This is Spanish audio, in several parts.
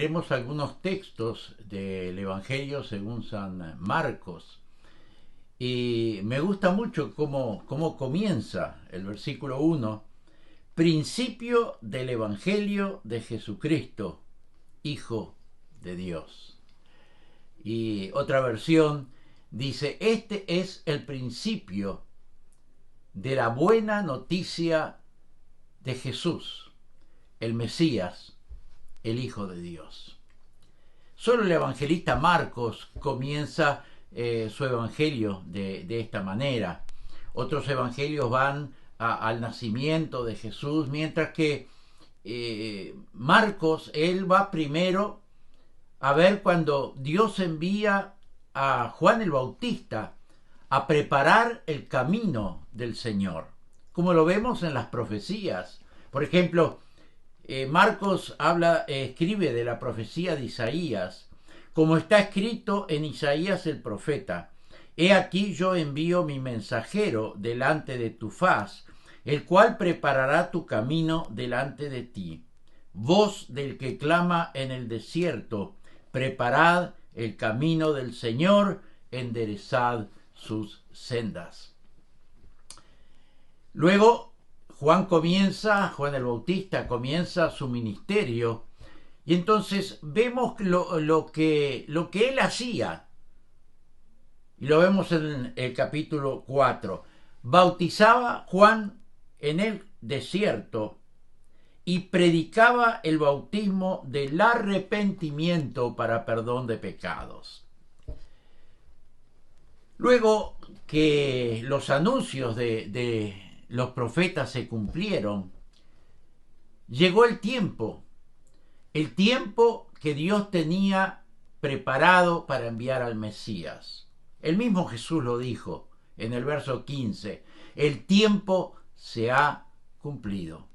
Veremos algunos textos del Evangelio según San Marcos. Y me gusta mucho cómo comienza el versículo 1. Principio del Evangelio de Jesucristo, Hijo de Dios. Y otra versión dice, este es el principio de la buena noticia de Jesús, el Mesías, el Hijo de Dios. Solo el evangelista Marcos comienza su evangelio de esta manera. Otros evangelios van al nacimiento de Jesús, mientras que Marcos, él va primero a ver cuando Dios envía a Juan el Bautista a preparar el camino del Señor, como lo vemos en las profecías. Por ejemplo, Marcos escribe de la profecía de Isaías, como está escrito en Isaías el profeta: He aquí yo envío mi mensajero delante de tu faz, el cual preparará tu camino delante de ti. Voz del que clama en el desierto, preparad el camino del Señor, enderezad sus sendas. Luego Juan el Bautista comienza su ministerio, y entonces vemos lo que él hacía, y lo vemos en el capítulo 4. Bautizaba Juan en el desierto y predicaba el bautismo del arrepentimiento para perdón de pecados. Luego que los anuncios de los profetas se cumplieron, llegó el tiempo que Dios tenía preparado para enviar al Mesías. El mismo Jesús lo dijo en el verso 15, el tiempo se ha cumplido.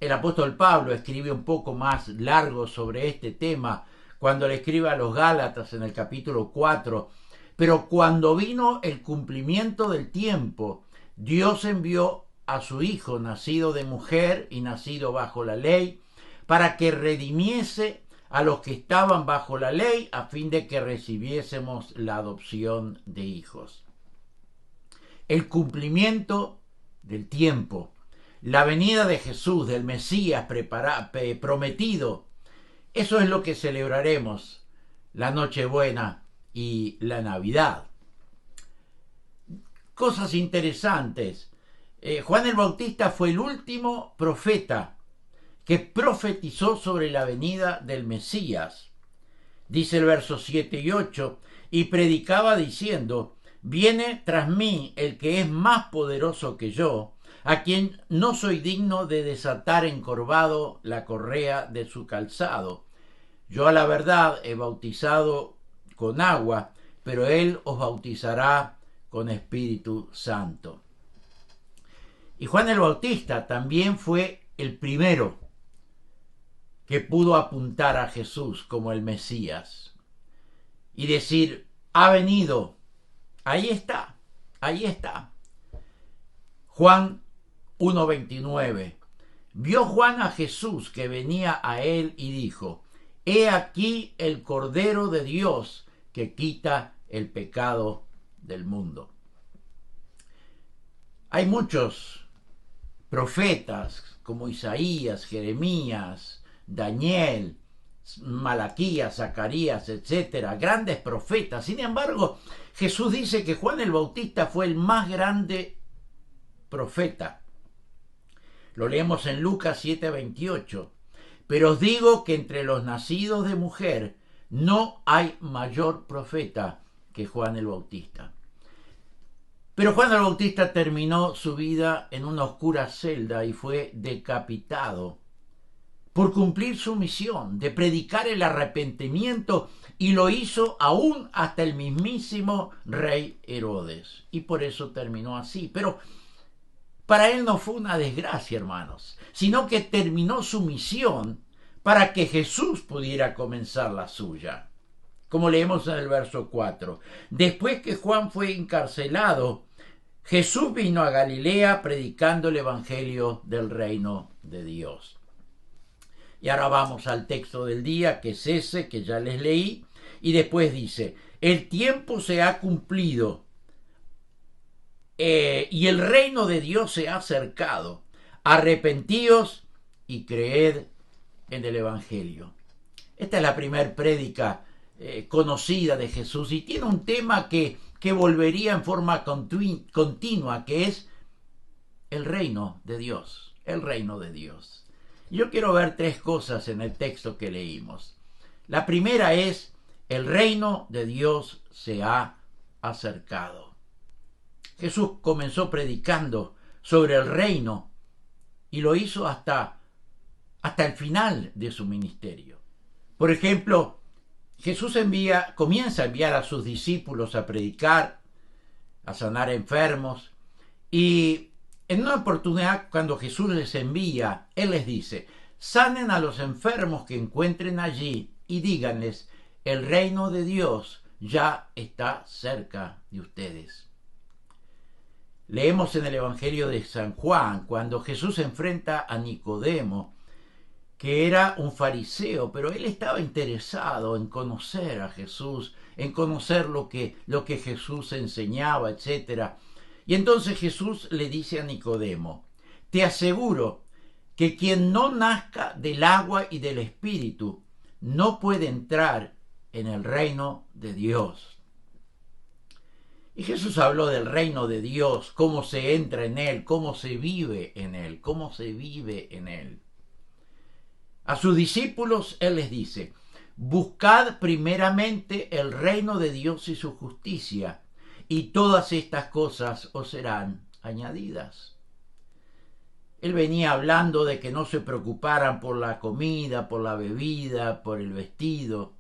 El apóstol Pablo escribe un poco más largo sobre este tema cuando le escribe a los Gálatas en el capítulo 4, pero cuando vino el cumplimiento del tiempo, Dios envió a su Hijo, nacido de mujer y nacido bajo la ley, para que redimiese a los que estaban bajo la ley, a fin de que recibiésemos la adopción de hijos. El cumplimiento del tiempo, la venida de Jesús, del Mesías prometido, eso es lo que celebraremos la Nochebuena y la Navidad. Cosas interesantes. Juan el Bautista fue el último profeta que profetizó sobre la venida del Mesías. Dice el verso 7 y 8, y predicaba diciendo, viene tras mí el que es más poderoso que yo, a quien no soy digno de desatar encorvado la correa de su calzado. Yo a la verdad he bautizado con agua, pero él os bautizará con Espíritu Santo. Y Juan el Bautista también fue el primero que pudo apuntar a Jesús como el Mesías y decir, ha venido, ahí está. Juan 1:29. Vio Juan a Jesús que venía a él y dijo, he aquí el Cordero de Dios que quita el pecado del mundo. Hay muchos profetas como Isaías, Jeremías, Daniel, Malaquías, Zacarías, etcétera, grandes profetas. Sin embargo, Jesús dice que Juan el Bautista fue el más grande profeta. Lo leemos en Lucas 7:28. Pero os digo que entre los nacidos de mujer no hay mayor profeta que Juan el Bautista. Pero Juan el Bautista terminó su vida en una oscura celda y fue decapitado por cumplir su misión de predicar el arrepentimiento, y lo hizo aún hasta el mismísimo rey Herodes. Y por eso terminó así. Pero para él no fue una desgracia, hermanos, sino que terminó su misión para que Jesús pudiera comenzar la suya. Como leemos en el verso 4. Después que Juan fue encarcelado, Jesús vino a Galilea predicando el evangelio del reino de Dios. Y ahora vamos al texto del día, que es ese que ya les leí, y después dice, el tiempo se ha cumplido y el reino de Dios se ha acercado. Arrepentíos y creed en el Evangelio. Esta es la primer prédica conocida de Jesús y tiene un tema que volvería en forma continua, que es el reino de Dios. El reino de Dios. Yo quiero ver tres cosas en el texto que leímos. La primera es, el reino de Dios se ha acercado. Jesús comenzó predicando sobre el reino y lo hizo hasta el final de su ministerio. Por ejemplo, Jesús comienza a enviar a sus discípulos a predicar, a sanar enfermos, y en una oportunidad cuando Jesús les envía, Él les dice, sanen a los enfermos que encuentren allí y díganles, el reino de Dios ya está cerca de ustedes. Leemos en el Evangelio de San Juan, cuando Jesús enfrenta a Nicodemo, que era un fariseo, pero él estaba interesado en conocer a Jesús, en conocer lo que Jesús enseñaba, etc. Y entonces Jesús le dice a Nicodemo, te aseguro que quien no nazca del agua y del Espíritu no puede entrar en el reino de Dios. Y Jesús habló del reino de Dios, cómo se entra en él, cómo se vive en él, cómo se vive en él. A sus discípulos Él les dice, buscad primeramente el reino de Dios y su justicia, y todas estas cosas os serán añadidas. Él venía hablando de que no se preocuparan por la comida, por la bebida, por el vestido,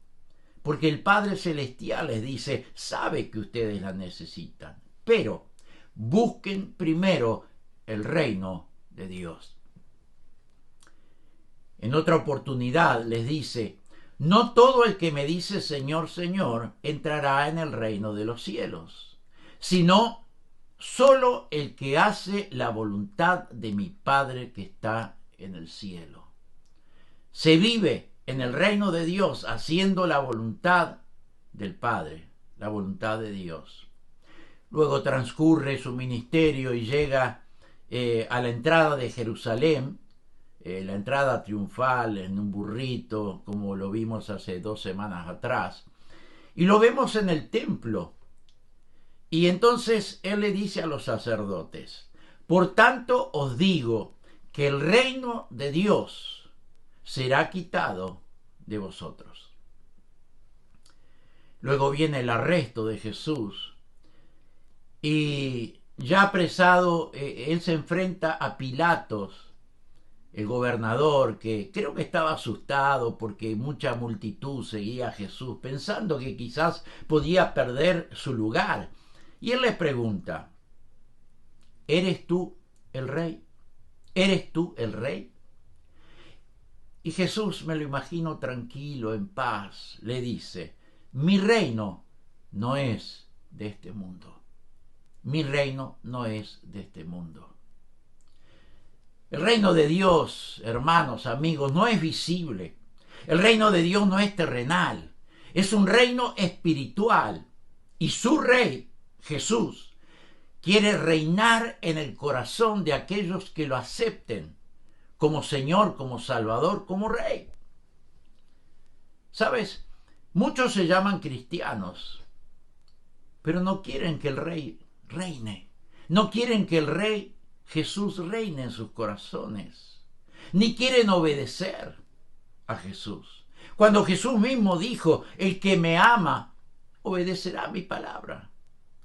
porque el Padre Celestial les dice, sabe que ustedes la necesitan, pero busquen primero el reino de Dios. En otra oportunidad les dice, no todo el que me dice Señor, Señor, entrará en el reino de los cielos, sino solo el que hace la voluntad de mi Padre que está en el cielo. Se vive en el reino de Dios haciendo la voluntad del Padre, la voluntad de Dios. Luego transcurre su ministerio y llega a la entrada de Jerusalén, la entrada triunfal en un burrito, como lo vimos hace 2 semanas atrás, y lo vemos en el templo. Y entonces él le dice a los sacerdotes, por tanto os digo que el reino de Dios será quitado de vosotros. Luego viene el arresto de Jesús y ya apresado, él se enfrenta a Pilatos, el gobernador, que creo que estaba asustado porque mucha multitud seguía a Jesús, pensando que quizás podía perder su lugar. Y él le pregunta, ¿eres tú el rey? ¿Eres tú el rey? Y Jesús, me lo imagino tranquilo, en paz, le dice, mi reino no es de este mundo. Mi reino no es de este mundo. El reino de Dios, hermanos, amigos, no es visible. El reino de Dios no es terrenal. Es un reino espiritual. Y su rey, Jesús, quiere reinar en el corazón de aquellos que lo acepten como Señor, como Salvador, como Rey. ¿Sabes? Muchos se llaman cristianos, pero no quieren que el Rey reine. No quieren que el Rey Jesús reine en sus corazones, ni quieren obedecer a Jesús. Cuando Jesús mismo dijo, el que me ama, obedecerá mi palabra.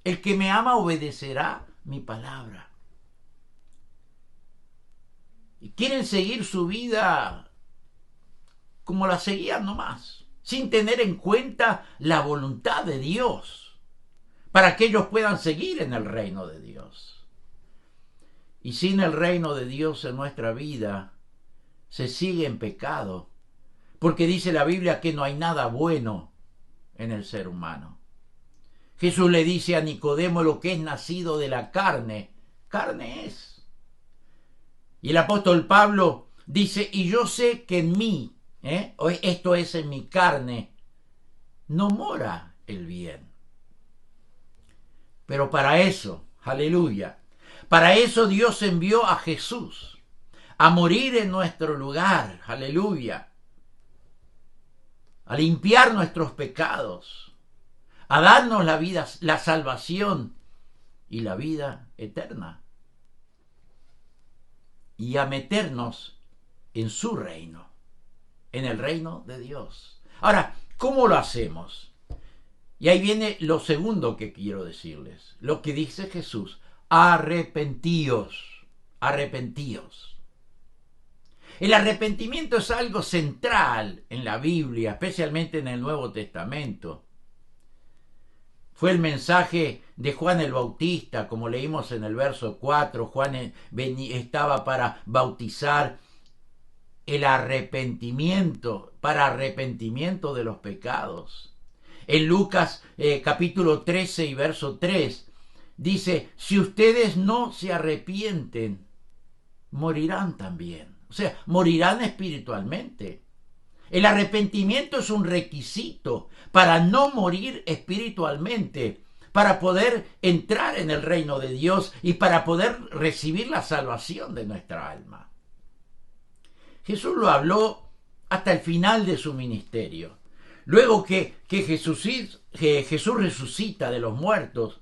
El que me ama, obedecerá mi palabra. Y quieren seguir su vida como la seguían nomás, sin tener en cuenta la voluntad de Dios, para que ellos puedan seguir en el reino de Dios. Y sin el reino de Dios en nuestra vida, se sigue en pecado, porque dice la Biblia que no hay nada bueno en el ser humano. Jesús le dice a Nicodemo, lo que es nacido de la carne, carne es. Y el apóstol Pablo dice, y yo sé que en mí, esto es en mi carne, no mora el bien. Pero para eso, aleluya, para eso Dios envió a Jesús a morir en nuestro lugar, aleluya, a limpiar nuestros pecados, a darnos la vida, la salvación y la vida eterna, y a meternos en su reino, en el reino de Dios. Ahora, ¿cómo lo hacemos? Y ahí viene lo segundo que quiero decirles, lo que dice Jesús: arrepentíos, arrepentíos. El arrepentimiento es algo central en la Biblia, especialmente en el Nuevo Testamento. Fue el mensaje de Juan el Bautista, como leímos en el verso 4. Juan estaba para bautizar el arrepentimiento, para arrepentimiento de los pecados. En Lucas capítulo 13 y verso 3 dice: si ustedes no se arrepienten, morirán también. O sea, morirán espiritualmente. El arrepentimiento es un requisito para no morir espiritualmente, para poder entrar en el reino de Dios y para poder recibir la salvación de nuestra alma. Jesús lo habló hasta el final de su ministerio. Luego que Jesús resucita de los muertos,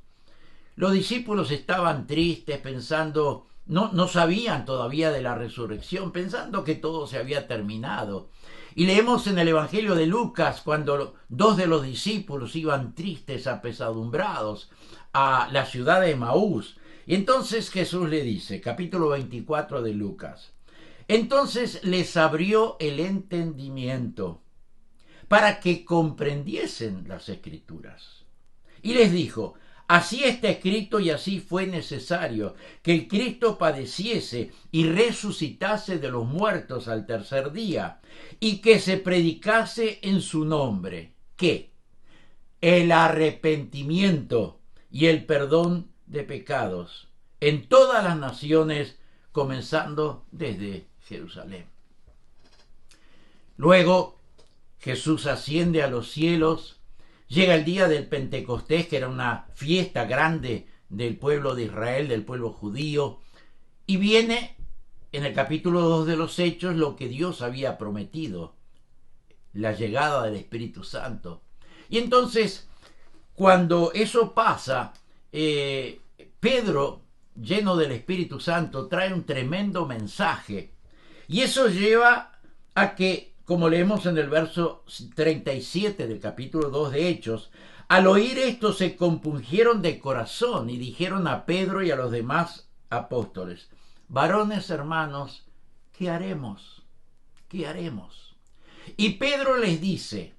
los discípulos estaban tristes, pensando, no sabían todavía de la resurrección, pensando que todo se había terminado. Y leemos en el Evangelio de Lucas cuando dos de los discípulos iban tristes, apesadumbrados, a la ciudad de Emaús. Y entonces Jesús le dice, capítulo 24 de Lucas: entonces les abrió el entendimiento para que comprendiesen las Escrituras. Y les dijo: así está escrito y así fue necesario que el Cristo padeciese y resucitase de los muertos al tercer día, y que se predicase en su nombre, ¿qué? El arrepentimiento y el perdón de pecados en todas las naciones, comenzando desde Jerusalén. Luego Jesús asciende a los cielos. Llega el día del Pentecostés, que era una fiesta grande del pueblo de Israel, del pueblo judío, y viene en el capítulo 2 de los Hechos lo que Dios había prometido, la llegada del Espíritu Santo. Y entonces, cuando eso pasa, Pedro, lleno del Espíritu Santo, trae un tremendo mensaje, y eso lleva a que, como leemos en el verso 37 del capítulo 2 de Hechos, al oír esto se compungieron de corazón y dijeron a Pedro y a los demás apóstoles: varones hermanos, ¿qué haremos? ¿Qué haremos? Y Pedro les dice,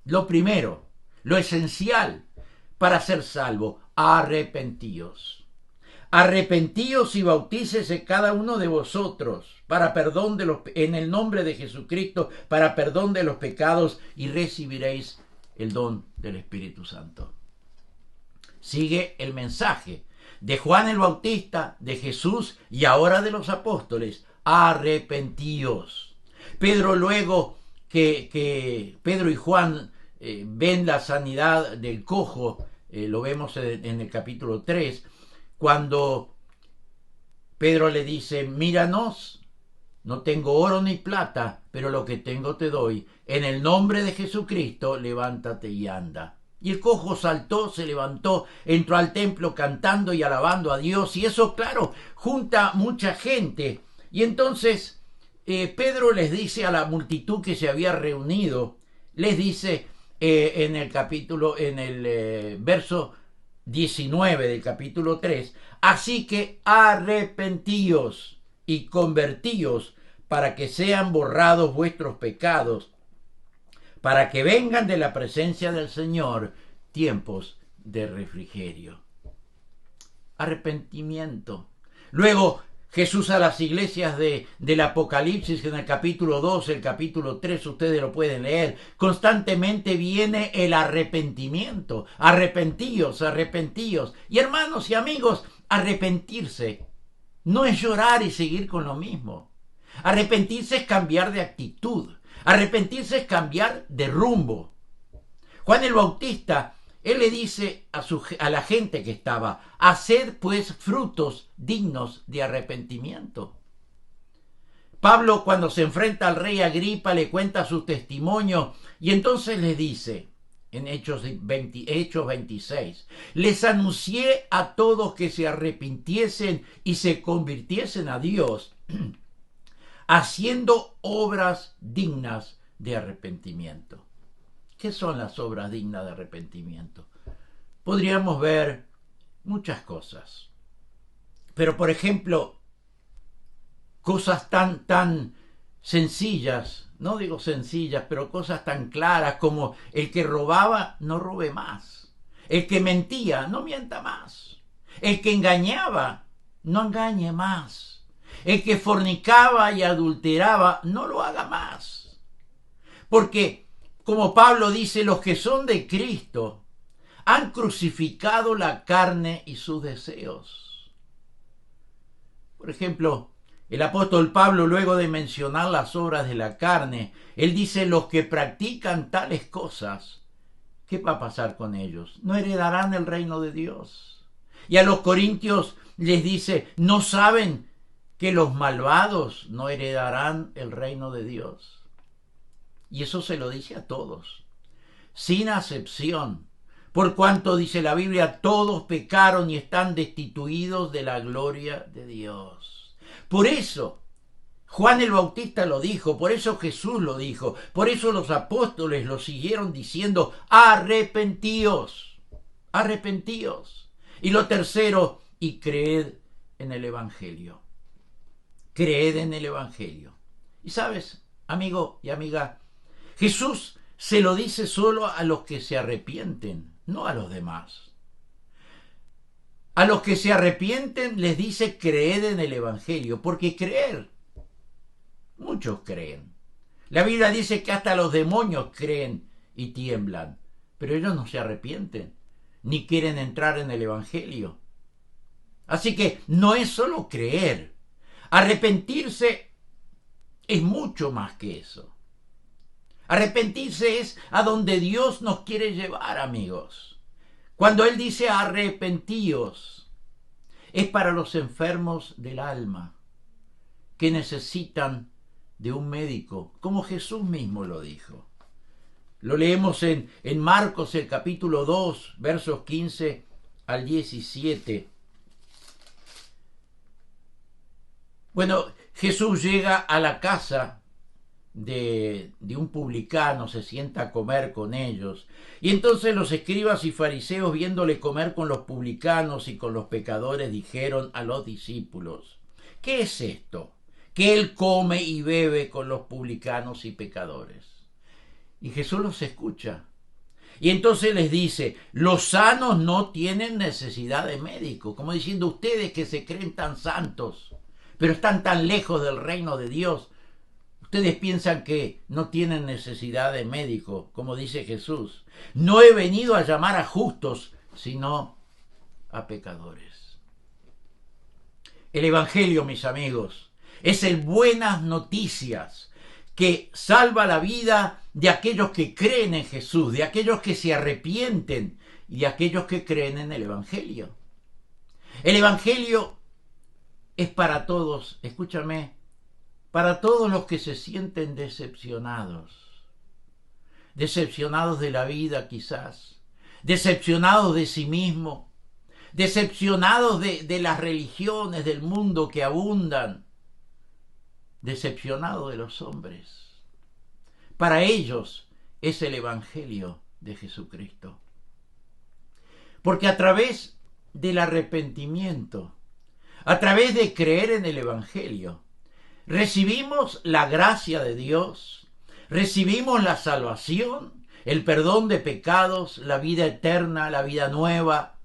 lo primero, lo esencial para ser salvo: arrepentíos. Arrepentíos y bautícese cada uno de vosotros para perdón en el nombre de Jesucristo, para perdón de los pecados, y recibiréis el don del Espíritu Santo. Sigue el mensaje de Juan el Bautista, de Jesús y ahora de los apóstoles: arrepentíos. Pedro, luego que Pedro y Juan ven la sanidad del cojo, lo vemos en el capítulo 3, cuando Pedro le dice: míranos, no tengo oro ni plata, pero lo que tengo te doy. En el nombre de Jesucristo, levántate y anda. Y el cojo saltó, se levantó, entró al templo cantando y alabando a Dios. Y eso, claro, junta mucha gente. Y entonces Pedro les dice a la multitud que se había reunido, les dice en el verso 19 del capítulo 3, así que arrepentíos y convertíos para que sean borrados vuestros pecados, para que vengan de la presencia del Señor tiempos de refrigerio. Arrepentimiento. Luego Jesús a las iglesias del Apocalipsis, en el capítulo 2, el capítulo 3, ustedes lo pueden leer, constantemente viene el arrepentimiento. Arrepentíos, arrepentíos. Y hermanos y amigos, arrepentirse no es llorar y seguir con lo mismo. Arrepentirse es cambiar de actitud. Arrepentirse es cambiar de rumbo. Juan el Bautista, él le dice a la gente que estaba: haced pues frutos dignos de arrepentimiento. Pablo, cuando se enfrenta al rey Agripa, le cuenta su testimonio y entonces le dice, en Hechos 26, les anuncié a todos que se arrepintiesen y se convirtiesen a Dios, haciendo obras dignas de arrepentimiento. ¿Qué son las obras dignas de arrepentimiento? Podríamos ver muchas cosas, pero por ejemplo, cosas tan sencillas, no digo sencillas, pero cosas tan claras como: el que robaba, no robe más. El que mentía, no mienta más. El que engañaba, no engañe más. El que fornicaba y adulteraba, no lo haga más. Porque, como Pablo dice, los que son de Cristo han crucificado la carne y sus deseos. Por ejemplo, el apóstol Pablo, luego de mencionar las obras de la carne, él dice: los que practican tales cosas, ¿qué va a pasar con ellos? No heredarán el reino de Dios. Y a los corintios les dice: ¿no saben que los malvados no heredarán el reino de Dios? Y eso se lo dice a todos, sin acepción. Por cuanto, dice la Biblia, todos pecaron y están destituidos de la gloria de Dios. Por eso Juan el Bautista lo dijo, por eso Jesús lo dijo, por eso los apóstoles lo siguieron diciendo: arrepentíos, arrepentíos. Y lo tercero, y creed en el Evangelio. Creed en el Evangelio. Y sabes, amigo y amiga, Jesús se lo dice solo a los que se arrepienten, no a los demás. A los que se arrepienten les dice: creed en el Evangelio, porque creer, muchos creen. La Biblia dice que hasta los demonios creen y tiemblan, pero ellos no se arrepienten, ni quieren entrar en el Evangelio. Así que no es solo creer. Arrepentirse es mucho más que eso. Arrepentirse es a donde Dios nos quiere llevar, amigos. Cuando Él dice arrepentíos, es para los enfermos del alma, que necesitan de un médico, como Jesús mismo lo dijo. Lo leemos en Marcos, el capítulo 2, versos 15 al 17. Bueno, Jesús llega a la casa de un publicano, se sienta a comer con ellos. Y entonces los escribas y fariseos, viéndole comer con los publicanos y con los pecadores, dijeron a los discípulos: ¿qué es esto? Que él come y bebe con los publicanos y pecadores. Y Jesús los escucha. Y entonces les dice: los sanos no tienen necesidad de médico. Como diciendo: ustedes que se creen tan santos, pero están tan lejos del reino de Dios, ustedes piensan que no tienen necesidad de médico, como dice Jesús. No he venido a llamar a justos, sino a pecadores. El Evangelio, mis amigos, es el buenas noticias que salva la vida de aquellos que creen en Jesús, de aquellos que se arrepienten y de aquellos que creen en el Evangelio. El Evangelio es para todos, escúchame, para todos los que se sienten decepcionados de la vida quizás, decepcionados de sí mismo, decepcionados de las religiones del mundo que abundan, decepcionados de los hombres. Para ellos es el Evangelio de Jesucristo. Porque a través del arrepentimiento, a través de creer en el Evangelio, recibimos la gracia de Dios, recibimos la salvación, el perdón de pecados, la vida eterna, la vida nueva,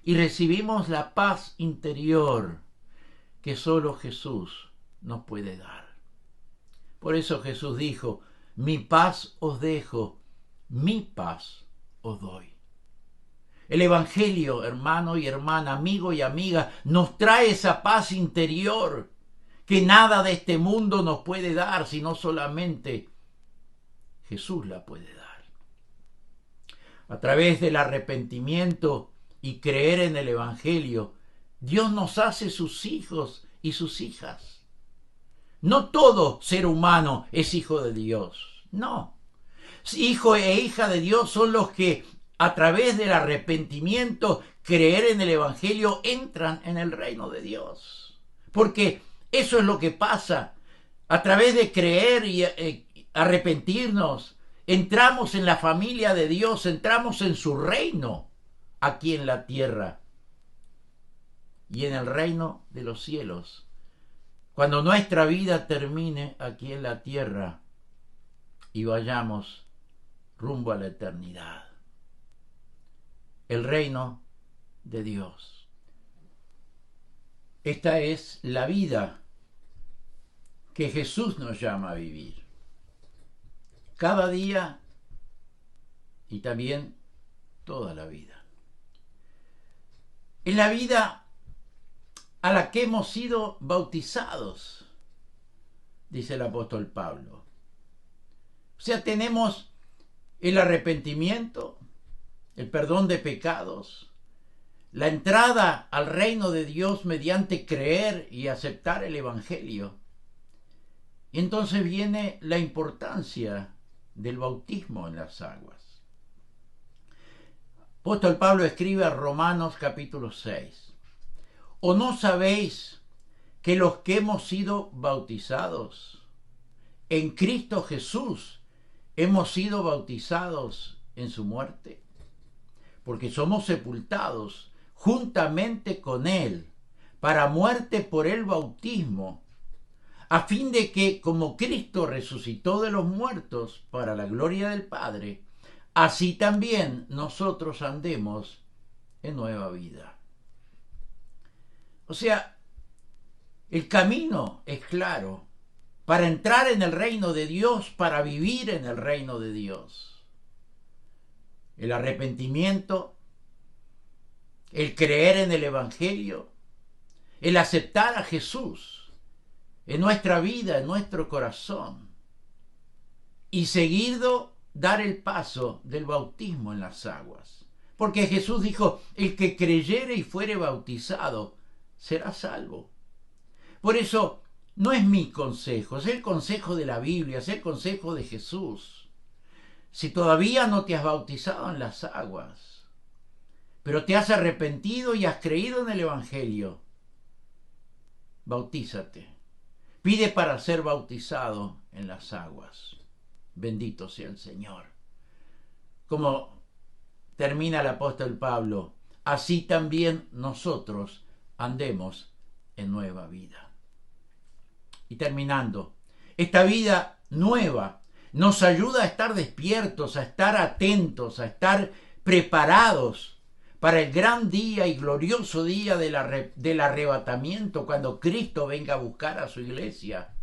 y recibimos la paz interior que solo Jesús nos puede dar. Por eso Jesús dijo: mi paz os dejo, mi paz os doy. El Evangelio, hermano y hermana, amigo y amiga, nos trae esa paz interior que nada de este mundo nos puede dar, sino solamente Jesús la puede dar. A través del arrepentimiento y creer en el Evangelio, Dios nos hace sus hijos y sus hijas. No todo ser humano es hijo de Dios, no. Hijo e hija de Dios son los que a través del arrepentimiento, creer en el Evangelio, entran en el reino de Dios. Porque eso es lo que pasa. A través de creer y arrepentirnos, entramos en la familia de Dios, entramos en su reino aquí en la tierra y en el reino de los cielos. Cuando nuestra vida termine aquí en la tierra y vayamos rumbo a la eternidad. El reino de Dios. Esta es la vida que Jesús nos llama a vivir. Cada día y también toda la vida. Es la vida a la que hemos sido bautizados, dice el apóstol Pablo. O sea, tenemos el arrepentimiento, el perdón de pecados, la entrada al reino de Dios mediante creer y aceptar el Evangelio. Y entonces viene la importancia del bautismo en las aguas. Apóstol Pablo escribe a Romanos capítulo 6. ¿O no sabéis que los que hemos sido bautizados en Cristo Jesús hemos sido bautizados en su muerte? Porque somos sepultados juntamente con Él para muerte por el bautismo, a fin de que, como Cristo resucitó de los muertos para la gloria del Padre, así también nosotros andemos en nueva vida. O sea, el camino es claro para entrar en el reino de Dios, para vivir en el reino de Dios. El arrepentimiento, el creer en el Evangelio, el aceptar a Jesús en nuestra vida, en nuestro corazón, y seguido dar el paso del bautismo en las aguas. Porque Jesús dijo, el que creyere y fuere bautizado será salvo. Por eso no es mi consejo, es el consejo de la Biblia, es el consejo de Jesús. Si todavía no te has bautizado en las aguas, pero te has arrepentido y has creído en el Evangelio, bautízate. Pide para ser bautizado en las aguas. Bendito sea el Señor. Como termina el apóstol Pablo, así también nosotros andemos en nueva vida. Y terminando, esta vida nueva nos ayuda a estar despiertos, a estar atentos, a estar preparados para el gran día y glorioso día del arrebatamiento, cuando Cristo venga a buscar a su iglesia.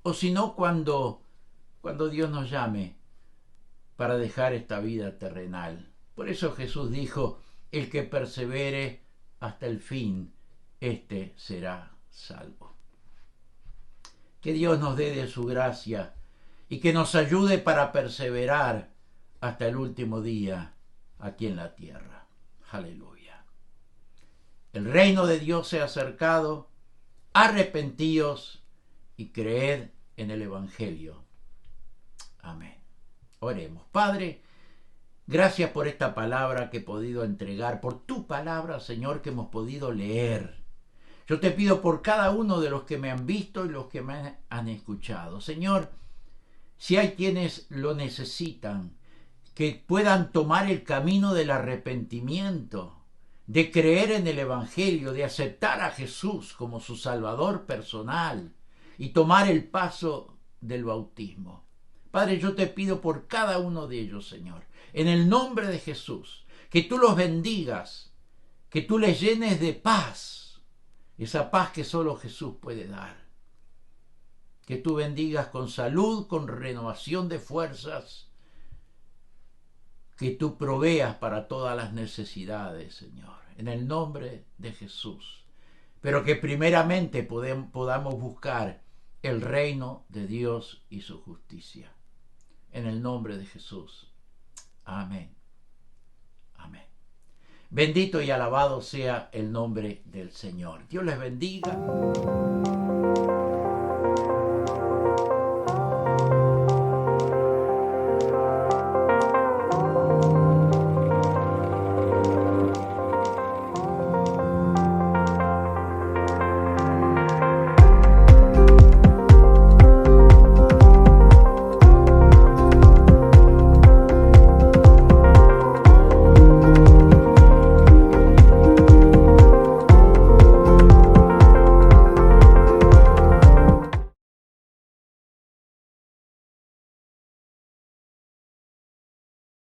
O si no, cuando Dios nos llame para dejar esta vida terrenal. Por eso Jesús dijo, el que persevere hasta el fin, éste será salvo. Que Dios nos dé de su gracia y que nos ayude para perseverar hasta el último día aquí en la tierra. Aleluya. El reino de Dios se ha acercado, arrepentíos y creed en el Evangelio. Amén. Oremos. Padre, gracias por esta palabra que he podido entregar, por tu palabra, Señor, que hemos podido leer. Yo te pido por cada uno de los que me han visto y los que me han escuchado. Señor, si hay quienes lo necesitan, que puedan tomar el camino del arrepentimiento, de creer en el Evangelio, de aceptar a Jesús como su Salvador personal y tomar el paso del bautismo. Padre, yo te pido por cada uno de ellos, Señor, en el nombre de Jesús, que tú los bendigas, que tú les llenes de paz, esa paz que solo Jesús puede dar. Que tú bendigas con salud, con renovación de fuerzas, que tú proveas para todas las necesidades, Señor, en el nombre de Jesús. pero que primeramente podamos buscar el reino de Dios y su justicia. En el nombre de Jesús. Amén. Amén. Bendito y alabado sea el nombre del Señor. Dios les bendiga.